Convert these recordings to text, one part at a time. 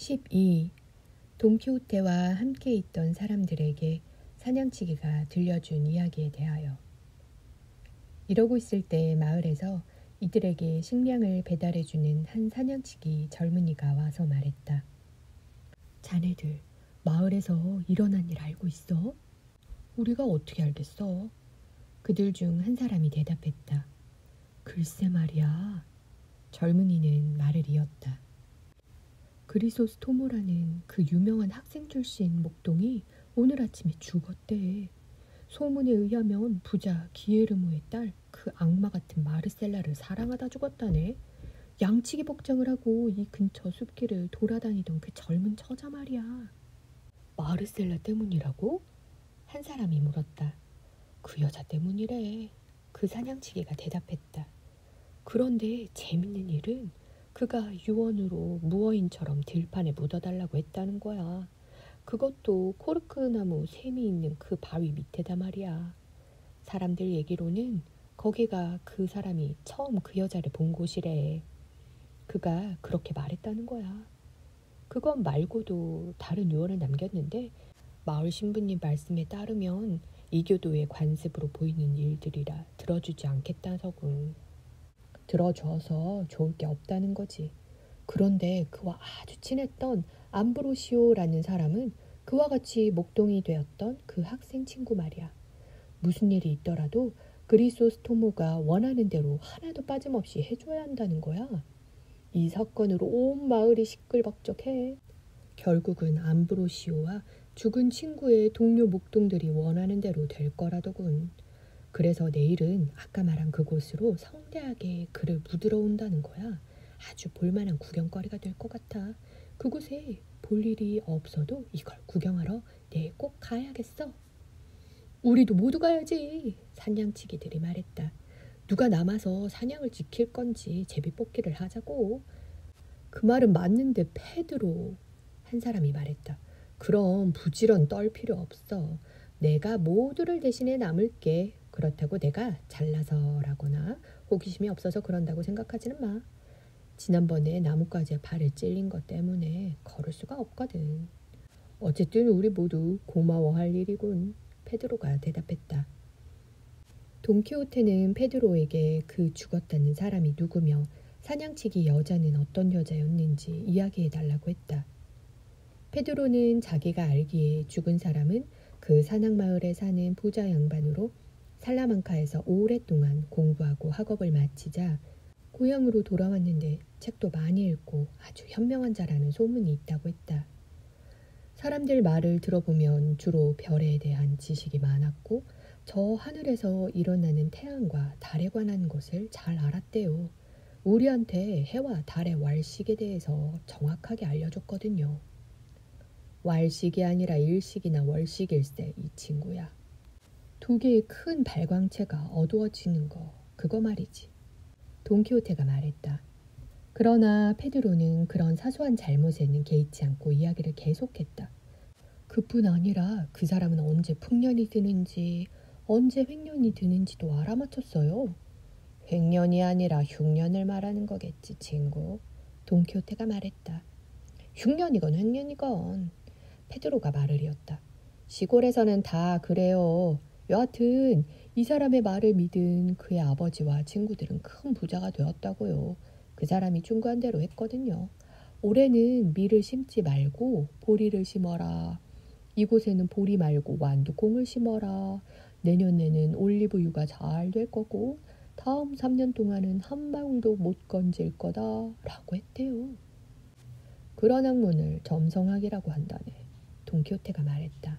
12. 돈키호테와 함께 있던 사람들에게 사냥치기가 들려준 이야기에 대하여. 이러고 있을 때 마을에서 이들에게 식량을 배달해주는 한 사냥치기 젊은이가 와서 말했다. 자네들, 마을에서 일어난 일 알고 있어? 우리가 어떻게 알겠어? 그들 중 한 사람이 대답했다. 글쎄 말이야. 젊은이는 말을 이었다. 그리소스토모라는 그 유명한 학생 출신 목동이 오늘 아침에 죽었대. 소문에 의하면 부자 기에르모의 딸 그 악마 같은 마르셀라를 사랑하다 죽었다네. 양치기 복장을 하고 이 근처 숲길을 돌아다니던 그 젊은 처자 말이야. 마르셀라 때문이라고? 한 사람이 물었다. 그 여자 때문이래. 그 사냥치기가 대답했다. 그런데 재밌는 일은 그가 유언으로 무어인처럼 들판에 묻어달라고 했다는 거야. 그것도 코르크나무 샘이 있는 그 바위 밑에다 말이야. 사람들 얘기로는 거기가 그 사람이 처음 그 여자를 본 곳이래. 그가 그렇게 말했다는 거야. 그건 말고도 다른 유언을 남겼는데 마을 신부님 말씀에 따르면 이교도의 관습으로 보이는 일들이라 들어주지 않겠다서군. 들어줘서 좋을 게 없다는 거지. 그런데 그와 아주 친했던 암브로시오라는 사람은 그와 같이 목동이 되었던 그 학생 친구 말이야. 무슨 일이 있더라도 그리소스토모가 원하는 대로 하나도 빠짐없이 해줘야 한다는 거야. 이 사건으로 온 마을이 시끌벅적해. 결국은 암브로시오와 죽은 친구의 동료 목동들이 원하는 대로 될 거라더군. 그래서 내일은 아까 말한 그곳으로 성대하게 그를 묻으러 온다는 거야. 아주 볼만한 구경거리가 될 것 같아. 그곳에 볼 일이 없어도 이걸 구경하러 내일 꼭 가야겠어. 우리도 모두 가야지. 사냥치기들이 말했다. 누가 남아서 사냥을 지킬 건지 제비뽑기를 하자고. 그 말은 맞는데 페드로. 한 사람이 말했다. 그럼 부지런 떨 필요 없어. 내가 모두를 대신해 남을게. 그렇다고 내가 잘나서라거나 호기심이 없어서 그런다고 생각하지는 마. 지난번에 나뭇가지에 발을 찔린 것 때문에 걸을 수가 없거든. 어쨌든 우리 모두 고마워할 일이군. 페드로가 대답했다. 돈키호테는 페드로에게 그 죽었다는 사람이 누구며 사냥치기 여자는 어떤 여자였는지 이야기해달라고 했다. 페드로는 자기가 알기에 죽은 사람은 그 산악마을에 사는 부자 양반으로 살라망카에서 오랫동안 공부하고 학업을 마치자 고향으로 돌아왔는데 책도 많이 읽고 아주 현명한 자라는 소문이 있다고 했다. 사람들 말을 들어보면 주로 별에 대한 지식이 많았고 저 하늘에서 일어나는 태양과 달에 관한 것을 잘 알았대요. 우리한테 해와 달의 왈식에 대해서 정확하게 알려줬거든요. 왈식이 아니라 일식이나 월식일세 이 친구야. 두 개의 큰 발광체가 어두워지는 거 그거 말이지. 돈키호테가 말했다. 그러나 페드로는 그런 사소한 잘못에는 개의치 않고 이야기를 계속했다. 그뿐 아니라 그 사람은 언제 풍년이 드는지 언제 횡년이 드는지도 알아맞혔어요. 횡년이 아니라 흉년을 말하는 거겠지 친구. 돈키호테가 말했다. 흉년이건 횡년이건. 페드로가 말을 이었다. 시골에서는 다 그래요. 여하튼 이 사람의 말을 믿은 그의 아버지와 친구들은 큰 부자가 되었다고요. 그 사람이 충고한 대로 했거든요. 올해는 밀을 심지 말고 보리를 심어라. 이곳에는 보리 말고 완두콩을 심어라. 내년에는 올리브유가 잘 될 거고 다음 3년 동안은 한 방울도 못 건질 거다 라고 했대요. 그런 학문을 점성학이라고 한다네. 돈키호테가 말했다.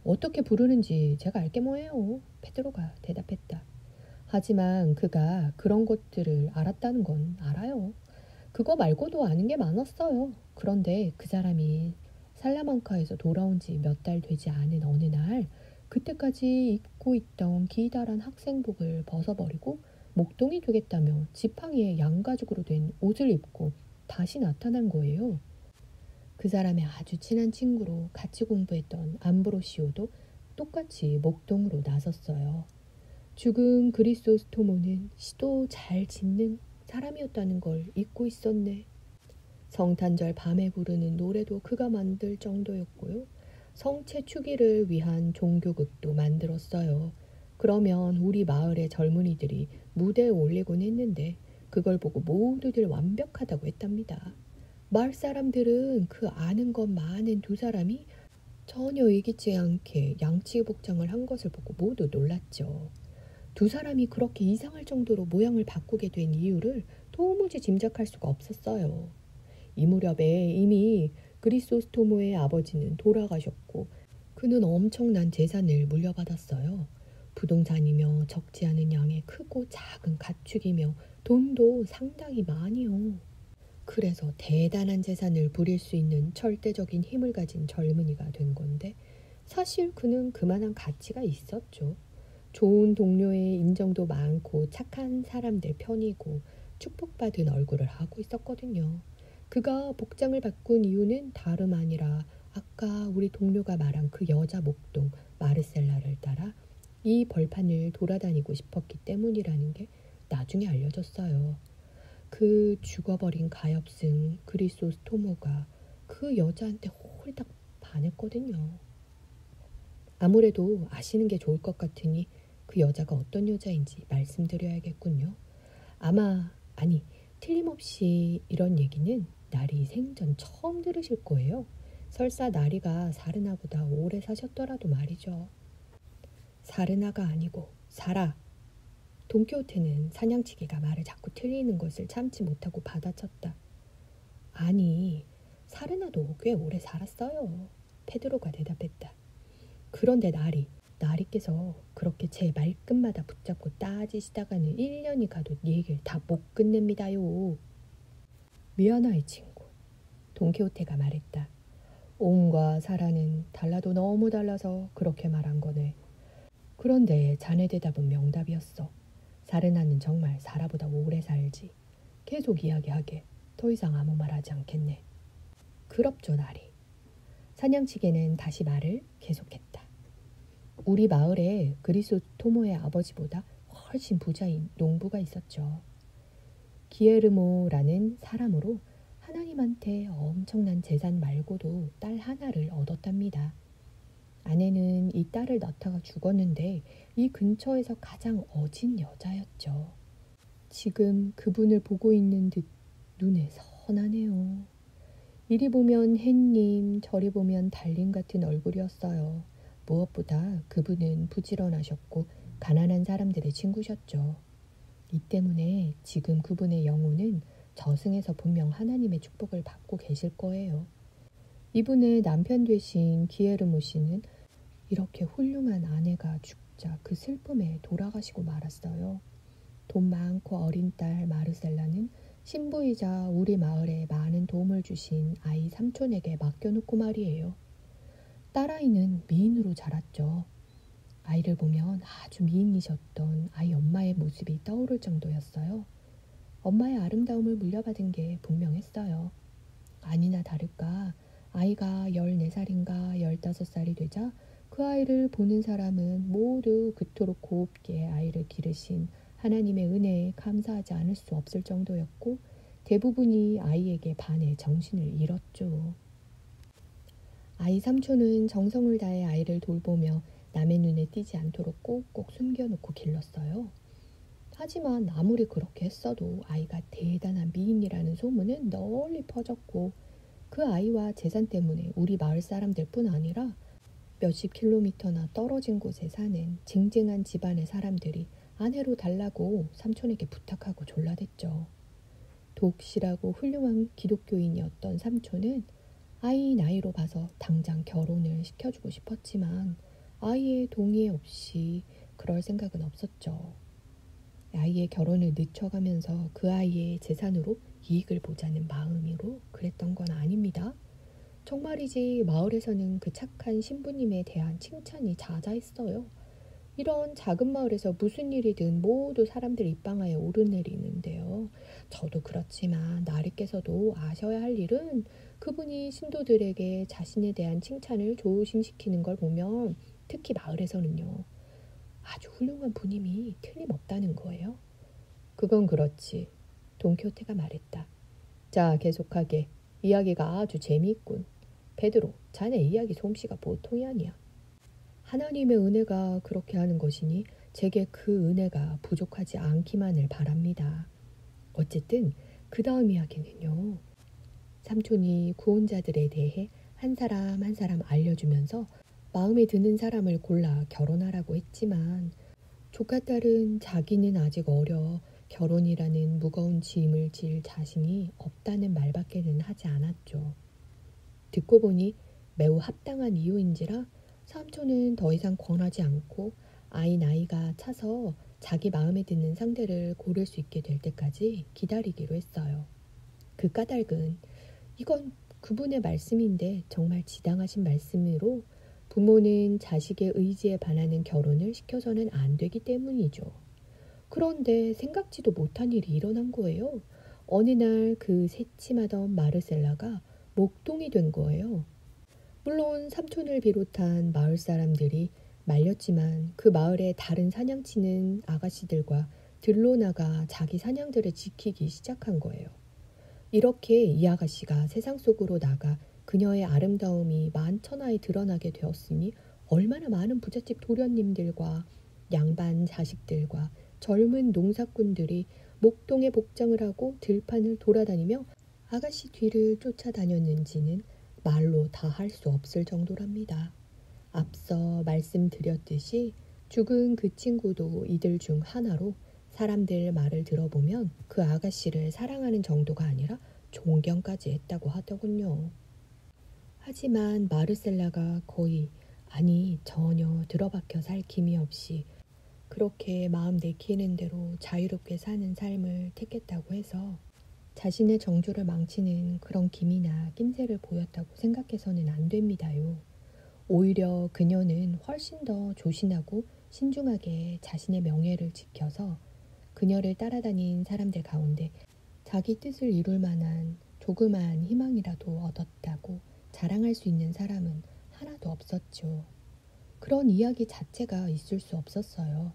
어떻게 부르는지 제가 알게 뭐예요. 페드로가 대답했다. 하지만 그가 그런 것들을 알았다는 건 알아요. 그거 말고도 아는 게 많았어요. 그런데 그 사람이 살라망카에서 돌아온 지 몇 달 되지 않은 어느 날 그때까지 입고 있던 기다란 학생복을 벗어버리고 목동이 되겠다며 지팡이에 양가죽으로 된 옷을 입고 다시 나타난 거예요. 그 사람의 아주 친한 친구로 같이 공부했던 암브로시오도 똑같이 목동으로 나섰어요. 죽은 그리소스토모는 시도 잘 짓는 사람이었다는 걸 잊고 있었네. 성탄절 밤에 부르는 노래도 그가 만들 정도였고요. 성체 추기를 위한 종교극도 만들었어요. 그러면 우리 마을의 젊은이들이 무대에 올리곤 했는데 그걸 보고 모두들 완벽하다고 했답니다. 마을 사람들은 그 아는 것 많은 두 사람이 전혀 이기지 않게 양치기 복장을 한 것을 보고 모두 놀랐죠. 두 사람이 그렇게 이상할 정도로 모양을 바꾸게 된 이유를 도무지 짐작할 수가 없었어요. 이 무렵에 이미 그리소스토모의 아버지는 돌아가셨고 그는 엄청난 재산을 물려받았어요. 부동산이며 적지 않은 양의 크고 작은 가축이며 돈도 상당히 많이요. 그래서 대단한 재산을 부릴 수 있는 절대적인 힘을 가진 젊은이가 된 건데 사실 그는 그만한 가치가 있었죠. 좋은 동료의 인정도 많고 착한 사람들 편이고 축복받은 얼굴을 하고 있었거든요. 그가 복장을 바꾼 이유는 다름 아니라 아까 우리 동료가 말한 그 여자 목동 마르셀라를 따라 이 벌판을 돌아다니고 싶었기 때문이라는 게 나중에 알려졌어요. 그 죽어버린 가엾은 그리소스토모가 그 여자한테 홀딱 반했거든요. 아무래도 아시는 게 좋을 것 같으니 그 여자가 어떤 여자인지 말씀드려야겠군요. 아니, 틀림없이 이런 얘기는 나리 생전 처음 들으실 거예요. 설사 나리가 사르나보다 오래 사셨더라도 말이죠. 사르나가 아니고 사라. 돈키호테는 사냥치기가 말을 자꾸 틀리는 것을 참지 못하고 받아쳤다. 아니, 사르나도 꽤 오래 살았어요. 페드로가 대답했다. 그런데 나리께서 그렇게 제 말끝마다 붙잡고 따지시다가는 1년이 가도 얘기를 다 못 끝냅니다요. 미안하이 친구, 돈키호테가 말했다. 옹과 사라는 달라도 너무 달라서 그렇게 말한 거네. 그런데 자네 대답은 명답이었어. 사르나는 정말 사라보다 오래 살지. 계속 이야기하게. 더 이상 아무 말 하지 않겠네. 그럽죠, 나리. 사냥치게는 다시 말을 계속했다. 우리 마을에 그리소토모의 아버지보다 훨씬 부자인 농부가 있었죠. 기에르모라는 사람으로 하나님한테 엄청난 재산 말고도 딸 하나를 얻었답니다. 아내는 이 딸을 낳다가 죽었는데 이 근처에서 가장 어진 여자였죠. 지금 그분을 보고 있는 듯 눈에 선하네요. 이리 보면 햇님, 저리 보면 달님 같은 얼굴이었어요. 무엇보다 그분은 부지런하셨고 가난한 사람들의 친구셨죠. 이 때문에 지금 그분의 영혼은 저승에서 분명 하나님의 축복을 받고 계실 거예요. 이분의 남편 되신 기에르모 씨는 이렇게 훌륭한 아내가 죽자 그 슬픔에 돌아가시고 말았어요. 돈 많고 어린 딸 마르셀라는 신부이자 우리 마을에 많은 도움을 주신 아이 삼촌에게 맡겨놓고 말이에요. 딸아이는 미인으로 자랐죠. 아이를 보면 아주 미인이셨던 아이 엄마의 모습이 떠오를 정도였어요. 엄마의 아름다움을 물려받은 게 분명했어요. 아니나 다를까 아이가 14살인가 15살이 되자 그 아이를 보는 사람은 모두 그토록 곱게 아이를 기르신 하나님의 은혜에 감사하지 않을 수 없을 정도였고 대부분이 아이에게 반해 정신을 잃었죠. 아이 삼촌은 정성을 다해 아이를 돌보며 남의 눈에 띄지 않도록 꼭꼭 숨겨놓고 길렀어요. 하지만 아무리 그렇게 했어도 아이가 대단한 미인이라는 소문은 널리 퍼졌고 그 아이와 재산 때문에 우리 마을 사람들뿐 아니라 몇십 킬로미터나 떨어진 곳에 사는 쟁쟁한 집안의 사람들이 아내로 달라고 삼촌에게 부탁하고 졸라댔죠. 독실하고 훌륭한 기독교인이었던 삼촌은 아이 나이로 봐서 당장 결혼을 시켜주고 싶었지만 아이의 동의 없이 그럴 생각은 없었죠. 아이의 결혼을 늦춰가면서 그 아이의 재산으로 이익을 보자는 마음으로 그랬던 건 아닙니다. 정말이지 마을에서는 그 착한 신부님에 대한 칭찬이 자자했어요. 이런 작은 마을에서 무슨 일이든 모두 사람들 입방아에 오르내리는데요. 저도 그렇지만 나리께서도 아셔야 할 일은 그분이 신도들에게 자신에 대한 칭찬을 조심시키는 걸 보면 특히 마을에서는요. 아주 훌륭한 분임이 틀림없다는 거예요. 그건 그렇지. 돈키호테가 말했다. 자, 계속하게. 이야기가 아주 재미있군. 베드로, 자네 이야기 솜씨가 보통이 아니야. 하나님의 은혜가 그렇게 하는 것이니 제게 그 은혜가 부족하지 않기만을 바랍니다. 어쨌든 그 다음 이야기는요. 삼촌이 구원자들에 대해 한 사람 한 사람 알려주면서 마음에 드는 사람을 골라 결혼하라고 했지만 조카딸은 자기는 아직 어려 결혼이라는 무거운 짐을 질 자신이 없다는 말밖에는 하지 않았죠. 듣고 보니 매우 합당한 이유인지라 삼촌은 더 이상 권하지 않고 아이 나이가 차서 자기 마음에 드는 상대를 고를 수 있게 될 때까지 기다리기로 했어요. 그 까닭은 이건 그분의 말씀인데 정말 지당하신 말씀으로 부모는 자식의 의지에 반하는 결혼을 시켜서는 안 되기 때문이죠. 그런데 생각지도 못한 일이 일어난 거예요. 어느 날 그 새침하던 마르셀라가 목동이 된 거예요. 물론 삼촌을 비롯한 마을 사람들이 말렸지만 그 마을의 다른 사냥치는 아가씨들과 들러나가 자기 사냥들을 지키기 시작한 거예요. 이렇게 이 아가씨가 세상 속으로 나가 그녀의 아름다움이 만천하에 드러나게 되었으니 얼마나 많은 부잣집 도련님들과 양반 자식들과 젊은 농사꾼들이 목동에 복장을 하고 들판을 돌아다니며 아가씨 뒤를 쫓아다녔는지는 말로 다 할 수 없을 정도랍니다. 앞서 말씀드렸듯이 죽은 그 친구도 이들 중 하나로 사람들 말을 들어보면 그 아가씨를 사랑하는 정도가 아니라 존경까지 했다고 하더군요. 하지만 마르셀라가 거의 아니 전혀 들어박혀 살 기미 없이 그렇게 마음 내키는 대로 자유롭게 사는 삶을 택했다고 해서 자신의 정조를 망치는 그런 기미나 낌새를 보였다고 생각해서는 안 됩니다요. 오히려 그녀는 훨씬 더 조신하고 신중하게 자신의 명예를 지켜서 그녀를 따라다닌 사람들 가운데 자기 뜻을 이룰 만한 조그만 희망이라도 얻었다고 자랑할 수 있는 사람은 하나도 없었죠. 그런 이야기 자체가 있을 수 없었어요.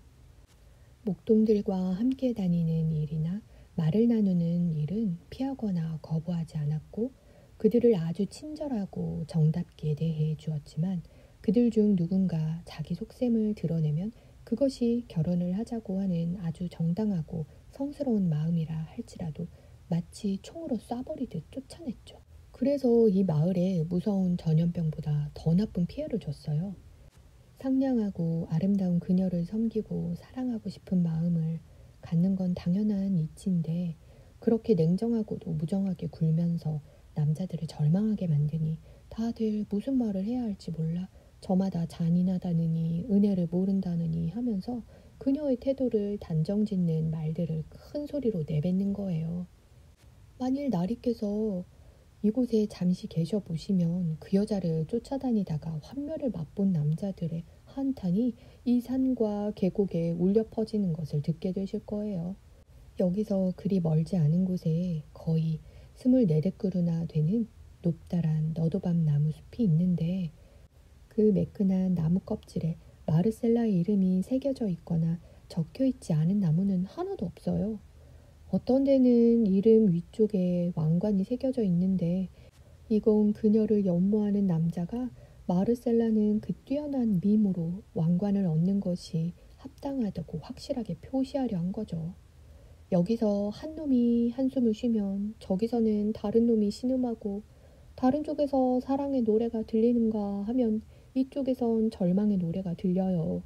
목동들과 함께 다니는 일이나 말을 나누는 일은 피하거나 거부하지 않았고 그들을 아주 친절하고 정답게 대해 주었지만 그들 중 누군가 자기 속셈을 드러내면 그것이 결혼을 하자고 하는 아주 정당하고 성스러운 마음이라 할지라도 마치 총으로 쏴버리듯 쫓아냈죠. 그래서 이 마을에 무서운 전염병보다 더 나쁜 피해를 줬어요. 상냥하고 아름다운 그녀를 섬기고 사랑하고 싶은 마음을 갖는 건 당연한 이치인데 그렇게 냉정하고도 무정하게 굴면서 남자들을 절망하게 만드니 다들 무슨 말을 해야 할지 몰라 저마다 잔인하다느니 은혜를 모른다느니 하면서 그녀의 태도를 단정짓는 말들을 큰 소리로 내뱉는 거예요. 만일 나리께서 이곳에 잠시 계셔 보시면 그 여자를 쫓아다니다가 환멸을 맛본 남자들의 한탄이 이 산과 계곡에 울려 퍼지는 것을 듣게 되실 거예요. 여기서 그리 멀지 않은 곳에 거의 24그루나 되는 높다란 너도밤 나무 숲이 있는데 그 매끈한 나무 껍질에 마르셀라의 이름이 새겨져 있거나 적혀 있지 않은 나무는 하나도 없어요. 어떤 데는 이름 위쪽에 왕관이 새겨져 있는데 이건 그녀를 연모하는 남자가 마르셀라는 그 뛰어난 미모로 왕관을 얻는 것이 합당하다고 확실하게 표시하려 한 거죠. 여기서 한 놈이 한숨을 쉬면 저기서는 다른 놈이 신음하고 다른 쪽에서 사랑의 노래가 들리는가 하면 이쪽에선 절망의 노래가 들려요.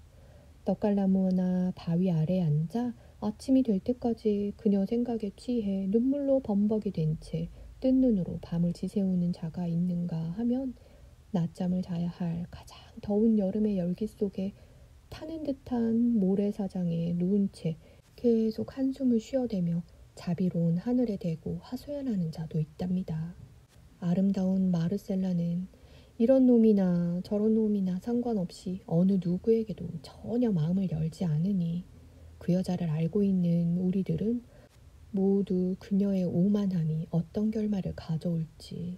떡갈나무나 바위 아래에 앉아 아침이 될 때까지 그녀 생각에 취해 눈물로 범벅이 된 채 뜬 눈으로 밤을 지새우는 자가 있는가 하면 낮잠을 자야 할 가장 더운 여름의 열기 속에 타는 듯한 모래사장에 누운 채 계속 한숨을 쉬어대며 자비로운 하늘에 대고 하소연하는 자도 있답니다. 아름다운 마르셀라는 이런 놈이나 저런 놈이나 상관없이 어느 누구에게도 전혀 마음을 열지 않으니 그 여자를 알고 있는 우리들은 모두 그녀의 오만함이 어떤 결말을 가져올지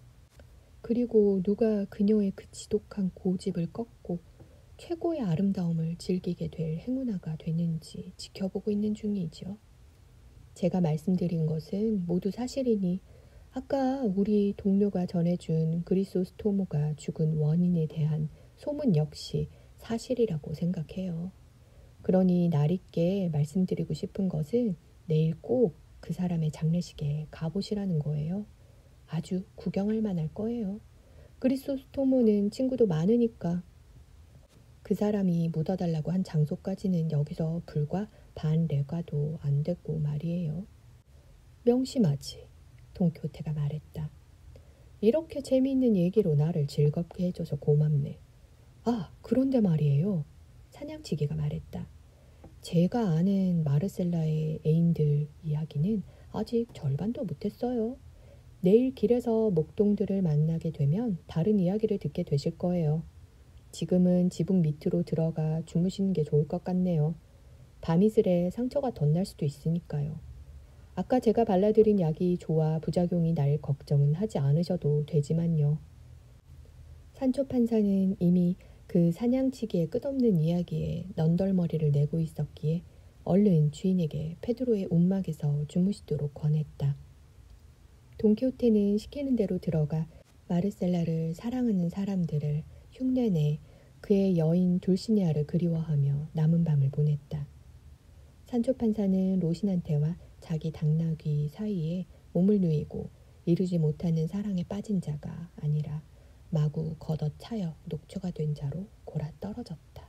그리고 누가 그녀의 그 지독한 고집을 꺾고 최고의 아름다움을 즐기게 될 행운아가 되는지 지켜보고 있는 중이지요. 제가 말씀드린 것은 모두 사실이니 아까 우리 동료가 전해준 그리소스토모가 죽은 원인에 대한 소문 역시 사실이라고 생각해요. 그러니 날있게 말씀드리고 싶은 것은 내일 꼭 그 사람의 장례식에 가보시라는 거예요. 아주 구경할 만할 거예요. 그리소스토모는 친구도 많으니까. 그 사람이 묻어달라고 한 장소까지는 여기서 불과 반 레가도 안 됐고 말이에요. 명심하지, 돈키호테가 말했다. 이렇게 재미있는 얘기로 나를 즐겁게 해줘서 고맙네. 아, 그런데 말이에요. 사냥치기가 말했다. 제가 아는 마르셀라의 애인들 이야기는 아직 절반도 못했어요. 내일 길에서 목동들을 만나게 되면 다른 이야기를 듣게 되실 거예요. 지금은 지붕 밑으로 들어가 주무시는 게 좋을 것 같네요. 밤이슬에 상처가 덧날 수도 있으니까요. 아까 제가 발라드린 약이 좋아 부작용이 날 걱정은 하지 않으셔도 되지만요. 산초 판사는 이미 그 사냥치기의 끝없는 이야기에 넌덜머리를 내고 있었기에 얼른 주인에게 페드로의 움막에서 주무시도록 권했다. 돈키호테는 시키는 대로 들어가 마르셀라를 사랑하는 사람들을 흉내내 그의 여인 돌시니아를 그리워하며 남은 밤을 보냈다. 산초 판사는 로신한테와 자기 당나귀 사이에 몸을 누이고 이루지 못하는 사랑에 빠진 자가 아니라 마구 걷어차여 녹초가 된 자로 골아떨어졌다.